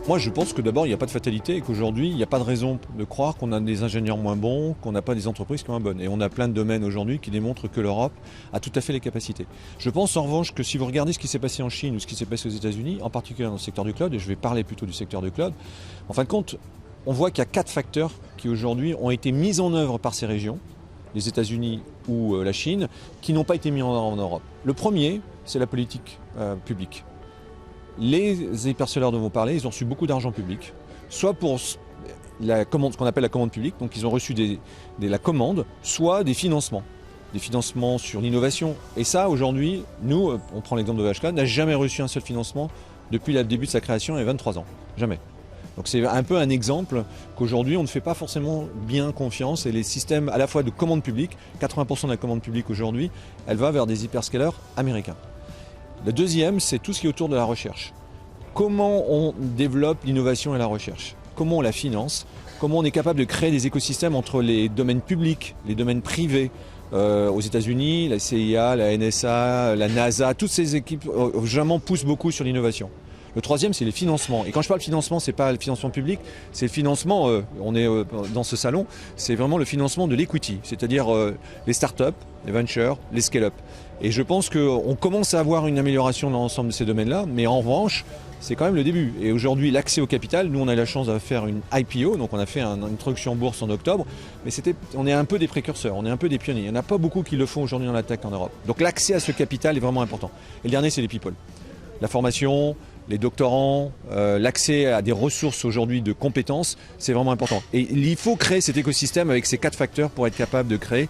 Moi, je pense que d'abord, il n'y a pas de fatalité et qu'aujourd'hui, il n'y a pas de raison de croire qu'on a des ingénieurs moins bons, qu'on n'a pas des entreprises qui sont moins bonnes. Et on a plein de domaines aujourd'hui qui démontrent que l'Europe a tout à fait les capacités. Je pense en revanche que si vous regardez ce qui s'est passé en Chine ou ce qui s'est passé aux États-Unis, en particulier dans le secteur du cloud, et je vais parler plutôt du secteur du cloud, en fin de compte, on voit qu'il y a 4 facteurs qui aujourd'hui ont été mis en œuvre par ces régions, les États-Unis ou la Chine, qui n'ont pas été mis en œuvre en Europe. Le premier, c'est la politique publique. Les hyperscalers dont vous parlez, ils ont reçu beaucoup d'argent public, soit pour la commande, ce qu'on appelle la commande publique, donc ils ont reçu la commande, soit des financements sur l'innovation. Et ça, aujourd'hui, nous, on prend l'exemple de VHK, n'a jamais reçu un seul financement depuis le début de sa création il y a 23 ans. Jamais. Donc c'est un peu un exemple qu'aujourd'hui on ne fait pas forcément bien confiance et les systèmes à la fois de commande publique, 80% de la commande publique aujourd'hui, elle va vers des hyperscalers américains. Le deuxième, c'est tout ce qui est autour de la recherche. Comment on développe l'innovation et la recherche? Comment on la finance? Comment on est capable de créer des écosystèmes entre les domaines publics, les domaines privés? Aux États-Unis, la CIA, la NSA, la NASA, toutes ces équipes vraiment poussent beaucoup sur l'innovation. Le troisième, c'est les financements. Et quand je parle financement, ce n'est pas le financement public, c'est le financement, on est dans ce salon, c'est vraiment le financement de l'equity, c'est-à-dire les startups, les ventures, les scale-up. Et je pense qu'on commence à avoir une amélioration dans l'ensemble de ces domaines-là, mais en revanche, c'est quand même le début. Et aujourd'hui, l'accès au capital, nous on a eu la chance de faire une IPO, donc on a fait une introduction en bourse en octobre, mais on est un peu des précurseurs, on est un peu des pionniers. Il n'y en a pas beaucoup qui le font aujourd'hui dans la tech en Europe. Donc l'accès à ce capital est vraiment important. Et le dernier, c'est les people. La formation, les doctorants, l'accès à des ressources aujourd'hui de compétences, c'est vraiment important. Et il faut créer cet écosystème avec ces 4 facteurs pour être capable de créer